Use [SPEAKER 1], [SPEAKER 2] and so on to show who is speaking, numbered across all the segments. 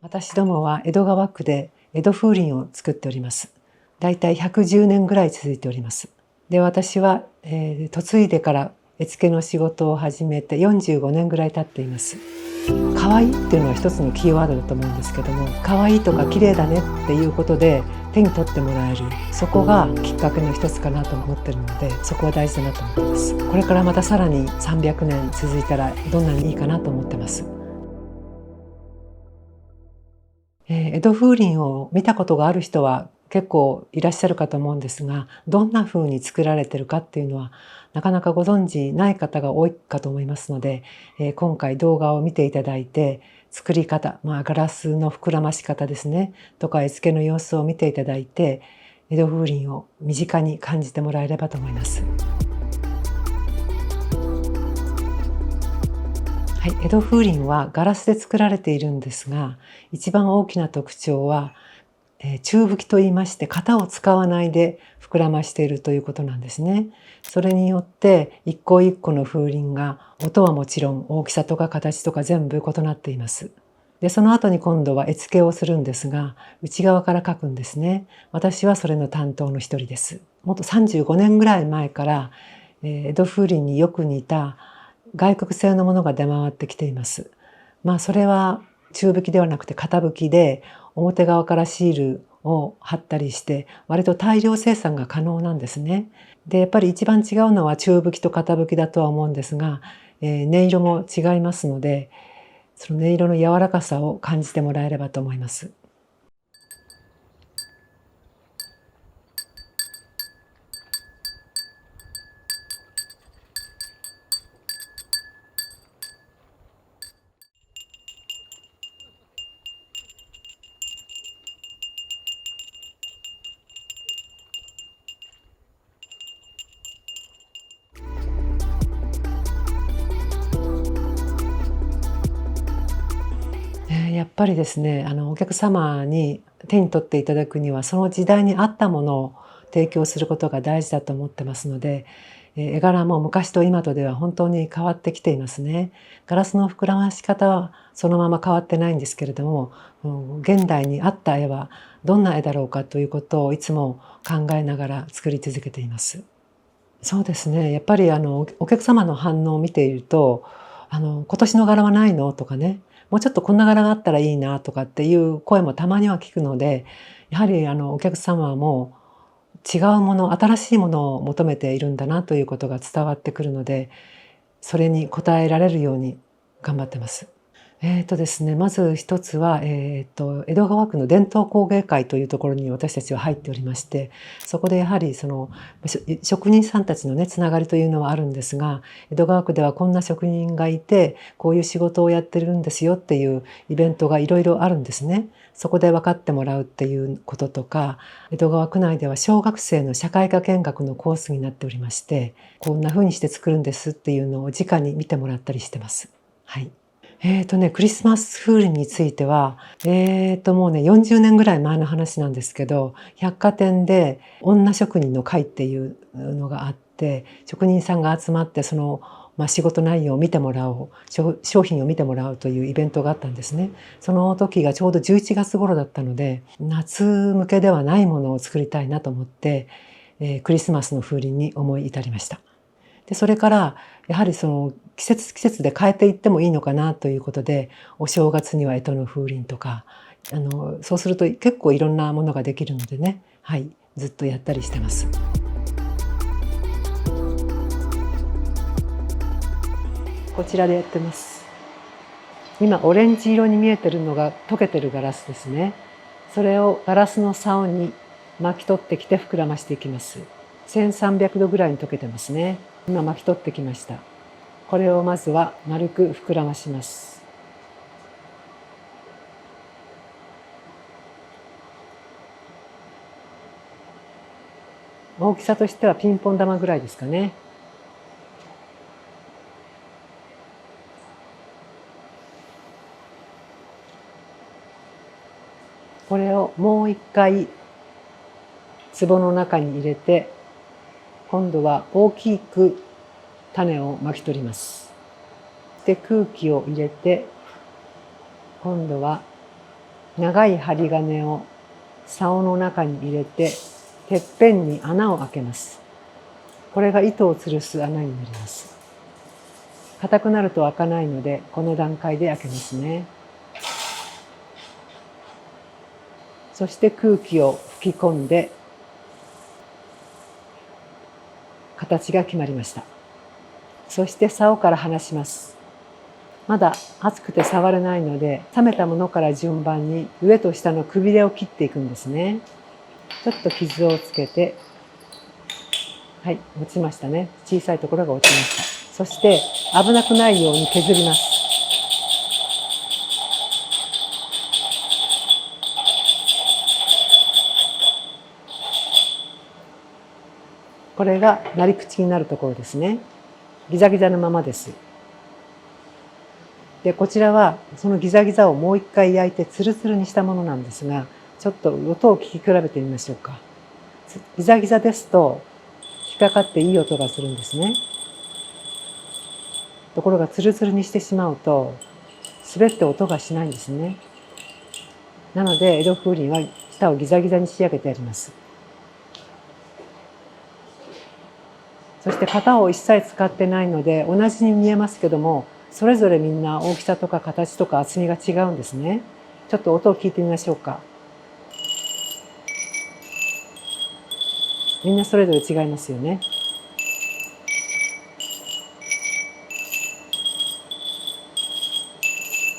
[SPEAKER 1] 私どもは江戸川区で江戸風鈴を作っております。だいたい110年ぐらい続いております。で、私は、嫁いでから絵付けの仕事を始めて45年ぐらい経っています。可愛いっていうのは一つのキーワードだと思うんですけども、可愛いとか綺麗だねっていうことで手に取ってもらえる、そこがきっかけの一つかなと思ってるので、そこは大事だなと思ってます。これからまたさらに300年続いたらどんなにいいかなと思ってます。江戸風鈴を見たことがある人は結構いらっしゃるかと思うんですが、どんな風に作られてるかっていうのはなかなかご存知ない方が多いかと思いますので、今回動画を見ていただいて、作り方、ガラスの膨らまし方ですね、とか絵付けの様子を見ていただいて、江戸風鈴を身近に感じてもらえればと思います。はい、江戸風鈴はガラスで作られているんですが、一番大きな特徴は中吹きと言いまして、型を使わないで膨らましているということなんですね。それによって一個一個の風鈴が音はもちろん大きさとか形とか全部異なっています。で、その後に今度は絵付けをするんですが、内側から描くんですね。私はそれの担当の一人です。もっと35年ぐらい前から、江戸風鈴によく似た外国製のものが出回ってきています。それは中吹きではなくて型吹きで、表側からシールを貼ったりして割と大量生産が可能なんですね。でやっぱり一番違うのは中吹きと型吹きだとは思うんですが、音色も違いますので、その音色の柔らかさを感じてもらえればと思います。やっぱりですね、お客様に手に取っていただくには、その時代に合ったものを提供することが大事だと思ってますので、絵柄も昔と今とでは本当に変わってきていますね。ガラスの膨らまし方はそのまま変わってないんですけれども、現代に合った絵はどんな絵だろうかということをいつも考えながら作り続けています。そうですね。やっぱりお客様の反応を見ていると、「今年の柄はないの？」とかね、「もうちょっとこんな柄があったらいいな」とかっていう声もたまには聞くので、やはりお客様も違うもの、新しいものを求めているんだなということが伝わってくるので、それに応えられるように頑張ってます。ですね、まず一つは、江戸川区の伝統工芸会というところに私たちは入っておりまして、そこでやはり職人さんたちのね、つながりというのはあるんですが、江戸川区ではこんな職人がいて、こういう仕事をやってるんですよっていうイベントがいろいろあるんですね。そこで分かってもらうっていうこととか、江戸川区内では小学生の社会科見学のコースになっておりまして、こんな風にして作るんですっていうのを直に見てもらったりしてます。はい。クリスマス風鈴については、もうね、40年ぐらい前の話なんですけど、百貨店で女職人の会っていうのがあって、職人さんが集まって仕事内容を見てもらおう、商品を見てもらうというイベントがあったんですね。その時がちょうど11月頃だったので、夏向けではないものを作りたいなと思って、クリスマスの風鈴に思い至りました。で、それからやはり季節季節で変えていってもいいのかなということで、お正月には干支の風鈴とか、そうすると結構いろんなものができるのでね、はい、ずっとやったりしてます。こちらでやってます。今オレンジ色に見えてるのが溶けてるガラスですね。それをガラスの竿に巻き取ってきて膨らましていきます。1300度ぐらいに溶けてますね。今巻き取ってきました。これをまずは丸く膨らまします。大きさとしてはピンポン玉ぐらいですかね。これをもう一回壺の中に入れて、今度は大きく種を巻き取ります。で、空気を入れて、今度は長い針金を竿の中に入れて、てっぺんに穴を開けます。これが糸を吊るす穴になります。硬くなると開かないので、この段階で開けますね。そして空気を吹き込んで、形が決まりました。そして竿から離します。まだ熱くて触れないので、冷めたものから順番に上と下のくびれを切っていくんですね。ちょっと傷をつけて、はい、落ちましたね。小さいところが落ちました。そして危なくないように削ります。これがなり口になるところですね。ギザギザのままです。で、こちらはそのギザギザをもう一回焼いてツルツルにしたものなんですが、ちょっと音を聞き比べてみましょうか。ギザギザですと引っかかっていい音がするんですね。ところがツルツルにしてしまうと滑って音がしないんですね。なので江戸風鈴は下をギザギザに仕上げてあります。そして型を一切使ってないので同じに見えますけども、それぞれみんな大きさとか形とか厚みが違うんですね。ちょっと音を聞いてみましょうか。みんなそれぞれ違いますよね。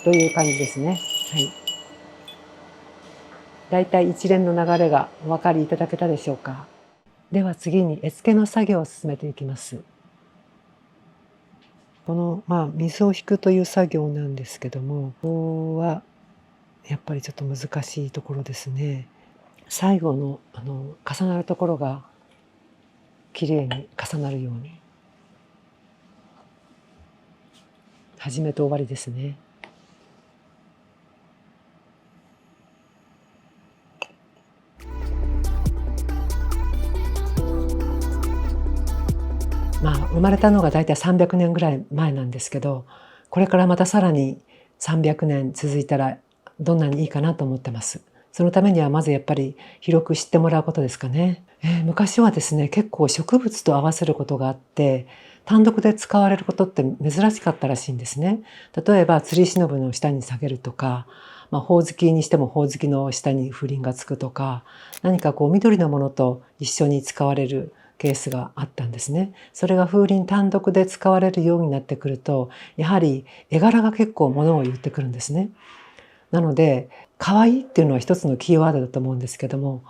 [SPEAKER 1] という感じですね。はい。だいたい一連の流れがお分かりいただけたでしょうか。では次に絵付けの作業を進めていきます。この水を引くという作業なんですけども、ここはやっぱりちょっと難しいところですね。最後の重なるところがきれいに重なるように、始めと終わりですね。生まれたのがだいたい300年ぐらい前なんですけど、これからまたさらに300年続いたらどんなにいいかなと思ってます。そのためにはまずやっぱり広く知ってもらうことですかね。昔はですね、結構植物と合わせることがあって、単独で使われることって珍しかったらしいんですね。例えば吊りしのぶの下に下げるとか、ほおずきにしてもほおずきの下に風鈴がつくとか、何か緑のものと一緒に使われるケースがあったんですね。それが風鈴単独で使われるようになってくると、やはり絵柄が結構ものを言ってくるんですね。なので可愛いっていうのは一つのキーワードだと思うんですけども、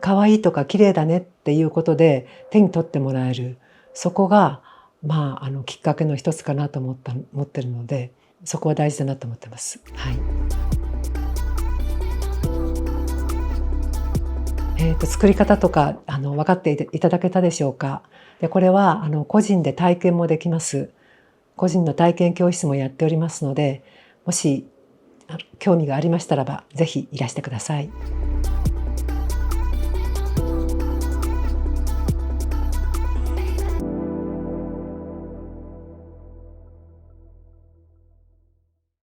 [SPEAKER 1] 可愛いとか綺麗だねっていうことで手に取ってもらえる、そこがきっかけの一つかなと思ってるので、そこは大事だなと思ってます。はい。作り方とか分かっていただけたでしょうか。で、これは個人で体験もできます。個人の体験教室もやっておりますので、もし興味がありましたらば、ぜひいらしてください。